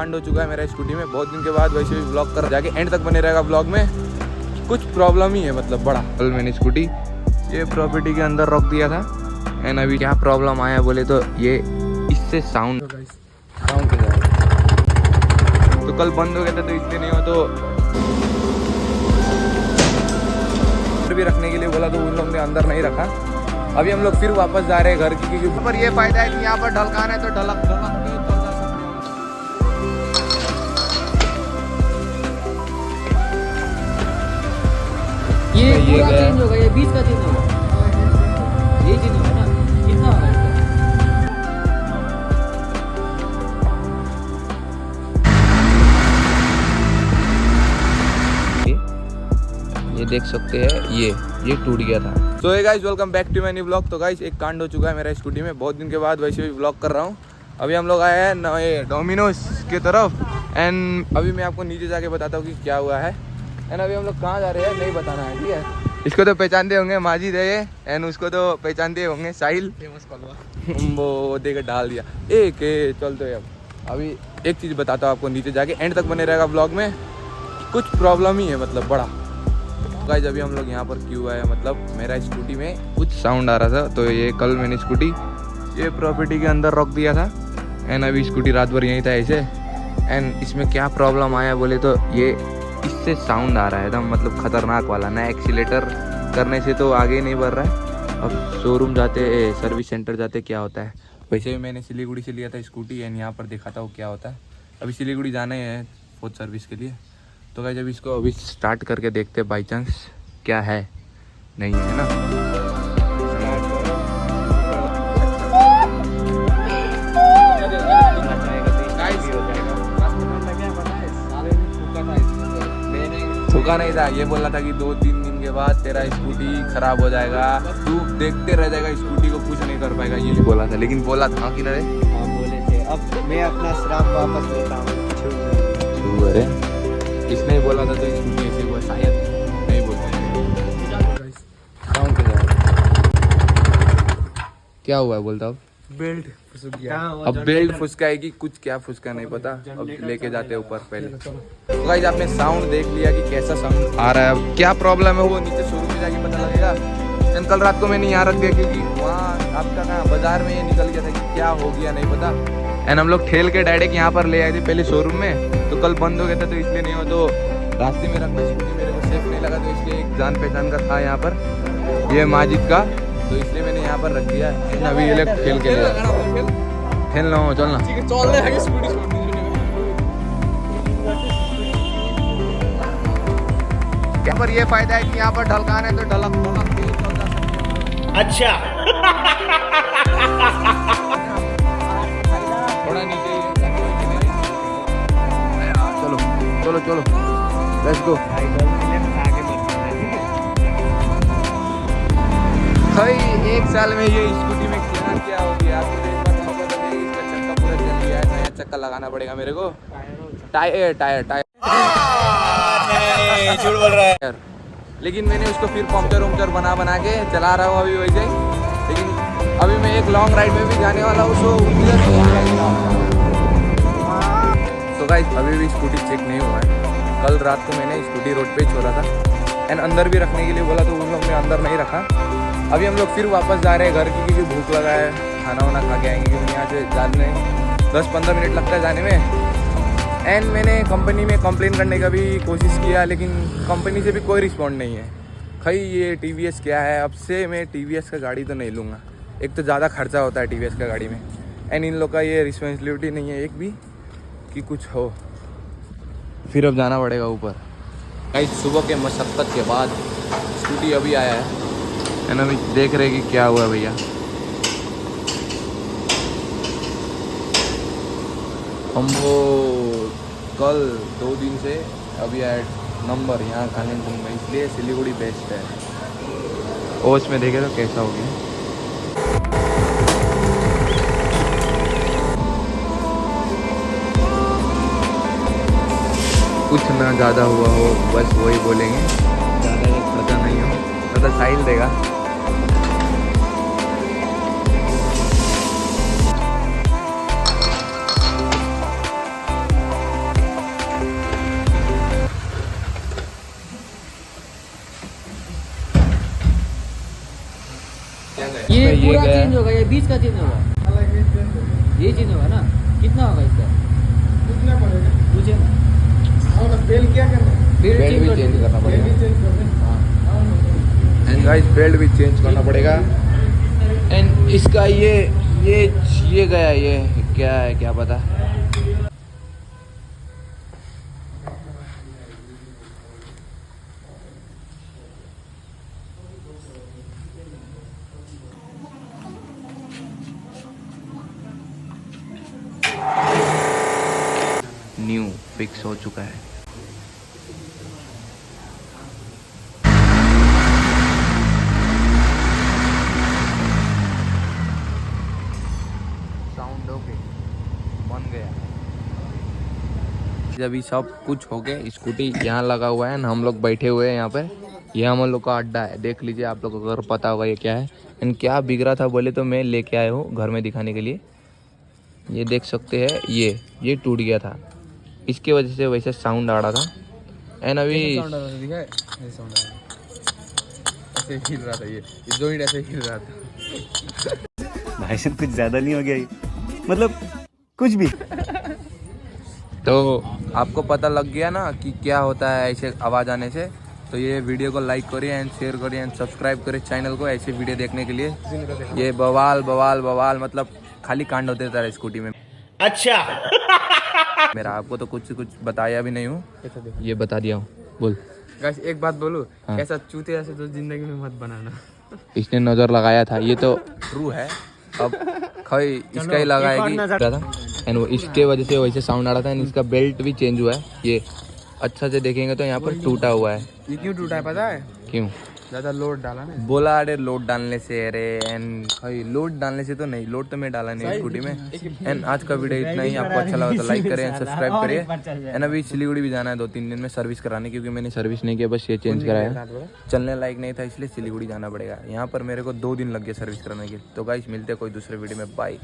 कांड हो चुका है मेरा स्कूटी में बहुत दिन के बाद। वैसे भी ब्लॉग कर जाके एंड तक बने रहेगा ब्लॉग में। कुछ प्रॉब्लम ही है मतलब बड़ा। कल मैंने स्कूटी ये प्रॉपर्टी के अंदर रख दिया था एंड अभी क्या प्रॉब्लम आया बोले तो ये इससे साउंड तो कल बंद हो गया था तो इसलिए नहीं हो तो भी रखने के लिए बोला तो उन लोगों ने अंदर नहीं रखा। अभी हम लोग फिर वापस जा रहे हैं घर की क्योंकि पर ये फायदा है कि यहाँ पर ढलकाना है तो ढलक ढलक के चल जा सकते हैं। ये पूरा चेंज होगा, ये बीच का चेंज होगा, ये चेंज होगा ना, कितना होगा इसका? ये देख सकते हैं ये टूट गया था। तो hey guys welcome back to my new blog. तो गाइस एक कांड हो चुका है मेरा स्कूटी में बहुत दिन के बाद। वैसे भी ब्लॉग कर रहा हूँ। अभी हम लोग आए हैं डोमिनोज की तरफ एंड अभी मैं आपको नीचे जाके बताता हूँ कि क्या हुआ है एंड अभी हम लोग कहाँ जा रहे हैं नहीं बताना है, ठीक है। इसको तो पहचानते होंगे माजिद है ये एंड उसको तो पहचानते होंगे साहिल, वो देकर डाल दिया एक चलते हैं। अब अभी एक चीज़ बताता हूँ आपको, नीचे जाके एंड तक बने रहेगा ब्लॉग में। कुछ प्रॉब्लम ही है मतलब बड़ा। गाइस अभी हम लोग यहाँ पर क्यों आए, मतलब मेरा स्कूटी में कुछ साउंड आ रहा था तो ये कल मैंने स्कूटी ये प्रॉपर्टी के अंदर रख दिया था एंड अभी स्कूटी रात भर यहीं था ऐसे एंड इसमें क्या प्रॉब्लम आया बोले तो ये इससे साउंड आ रहा है एकदम मतलब खतरनाक वाला ना। एक्सीलेटर करने से तो आगे नहीं बढ़ रहा है। अब शोरूम जाते सर्विस सेंटर जाते क्या होता है। वैसे भी मैंने सिलीगुड़ी से लिया था स्कूटी एंड यहाँ पर दिखाता हूँ क्या होता है। अभी सिलीगुड़ी जाना ही है फोर्थ सर्विस के लिए। तो गाइस जब इसको अभी स्टार्ट करके देखते बाई चांस क्या है नहीं है ना। ठुका नहीं था, ये बोला था कि 2-3 दिन के बाद तेरा स्कूटी खराब हो जाएगा, तू देखते रह जाएगा, स्कूटी को कुछ नहीं कर पाएगा, ये बोला था। लेकिन बोला था कि नहीं बोले थे। अब मैं अपना श्राप वापस लेता हूँ। अरे इसने बोला था तो स्कूटी ऐसे हुआ, शायद नहीं बोलते क्या हुआ है बोलता। अब बेल्ट फुसक गया। अब बेल्ट फुसकाएगी कुछ क्या फुसका नहीं पता। अब लेके जाते हैं ऊपर पहले। तो गाइस आपने साउंड देख लिया कि कैसा साउंड आ रहा है। अब क्या प्रॉब्लम है वो नीचे शोरूम में जाके पता लगेगा। एंड कल रात को मैंने यहाँ रख दिया क्योंकि वहाँ आपका कहाँ बाजार में ये निकल गया था कि क्या हो गया नहीं पता एंड हम लोग ठेल के डायरेक्ट यहाँ पर ले आए थे पहले शोरूम में। तो कल बंद हो गया था तो इसलिए नहीं हो तो रास्ते में रखना स्कूटी मेरे को सेफ नहीं लगा तो इसलिए एक जान पहचान का था यहाँ पर ये माजिद का, तो इसलिए मैंने यहाँ पर रख दिया। अभी ये लोग खेल के लिए खेलना हो चलना क्या पर ये फायदा है कि यहाँ पर ढलकाना है तो ढलक ढलक के चल जा सकते हैं। अच्छा थोड़ा नीचे चलो चलो चलो लेट्स गो। भाई एक साल में ये स्कूटी में क्या क्या हो गया आपको एक बार मौका तो नहीं, इसका चक्का पूरा जल गया है, नया चक्का लगाना पड़ेगा मेरे को। टायर टायर टायर झूठ बोल रहा है। लेकिन मैंने उसको फिर पंक्चर वंक्चर बना के चला रहा हूँ अभी वैसे ही। लेकिन अभी मैं एक लॉन्ग राइड में भी जाने वाला हूँ तो गाइस अभी भी स्कूटी चेक नहीं हुआ है। कल रात को मैंने स्कूटी रोड पे छोड़ा था एंड अंदर भी रखने के लिए बोला तो उन लोगों ने अंदर नहीं रखा। अभी हम लोग फिर वापस जा रहे हैं घर की क्योंकि भूख लगा है, खाना वाना खा के आएंगे क्योंकि यहाँ से जाने 10-15 मिनट लगता है जाने में। एंड मैंने कंपनी में कंप्लेन करने का भी कोशिश किया लेकिन कंपनी से भी कोई रिस्पॉन्ड नहीं है। भाई ये TVS क्या है, अब से मैं TVS का गाड़ी तो नहीं लूँगा। एक तो ज़्यादा खर्चा होता है TVS का गाड़ी में एंड इन लोग का ये रिस्पॉन्सिबिलिटी नहीं है एक भी कि कुछ हो। फिर अब जाना पड़ेगा ऊपर। गाइस सुबह के मशक्क़त के बाद स्कूटी अभी आया है ना, अभी देख रहे कि क्या हुआ भैया। हम वो कल 2 दिन से अभी आया नंबर यहाँ कालिम्पोंग में, इसलिए सिलीगुड़ी बेस्ट है। ओस में देखे तो कैसा हो गया। कुछ ना ज़्यादा हुआ हो बस वही बोलेंगे, ज़्यादा पता नहीं हो मतलब साहिल देगा। में ये पूरा गया चेंज होगा, ये बीच का चेंज होगा, ये चेंज होगा ना। कितना होगा इसका? कितना पड़ेगा? पूछे ना। और बेल क्या करना है? बेल्ट भी चेंज करना बेल भी पड़ेगा। चेंज कर दें। एंड गाइस बेल्ट भी चेंज करना पड़ेगा। एंड इसका ये गया, ये क्या है क्या पता। न्यू फिक्स हो चुका है। साउंड ओके, बन गया। अभी सब कुछ हो गया, स्कूटी यहाँ लगा हुआ है ना, हम लोग बैठे हुए हैं यहाँ पर। ये हम लोग का अड्डा है, देख लीजिए आप लोग को अगर पता होगा ये क्या है। एंड क्या बिक रहा था बोले तो मैं लेके आया हूँ घर में दिखाने के लिए। ये देख सकते हैं, ये टूट गया था, इसके वजह से वैसे साउंड आ रहा था। एंड अभी ऐसे हिल रहा था, ये जॉइंट ऐसे हिल रहा था। भाई साहब कुछ ज्यादा नहीं हो गया ये? मतलब कुछ भी। तो आपको पता लग गया ना कि क्या होता है ऐसे आवाज़ आने से। तो ये वीडियो को लाइक करिए एंड शेयर करिए एंड सब्सक्राइब करिए चैनल को ऐसे वीडियो देखने के लिए। ये बवाल बवाल बवाल मतलब खाली कांड होते रहता है स्कूटी में। अच्छा। मेरा आपको तो कुछ बताया भी नहीं हूँ, ये बता दिया हूँ। बोल गाइस एक बात बोलूं, हाँ। ऐसा चूते ऐसे तो जिंदगी में मत बनाना। इसने नज़र लगाया था, ये तो ट्रू है। अब खाई इसका ही लगाएगी एंड वो इसके वजह से वैसे साउंड आ रहा था। एंड इसका बेल्ट भी चेंज हुआ है, ये अच्छा से देखेंगे तो यहाँ पर टूटा हुआ है। ये क्यों टूटा है पता है? क्यों? ज्यादा लोड डाला ना। बोला अरे लोड डालने से, अरे एंड भाई लोड डालने से तो नहीं, लोड तो मैं डाला नहीं स्कूटी में। एंड आज का वीडियो इतना ही। आपको अच्छा लगा तो लाइक करें एंड सब्सक्राइब करिए। एंड अभी सिलीगुड़ी भी जाना है 2-3 दिन में सर्विस कराने, क्योंकि मैंने सर्विस नहीं किया, बस ये चेंज कराया। चलने लायक नहीं था इसलिए सिलीगुड़ी जाना पड़ेगा। यहाँ पर मेरे को 2 दिन लग गए सर्विस कराने के। तो गाइस मिलते हैं कोई दूसरे वीडियो में, बाय।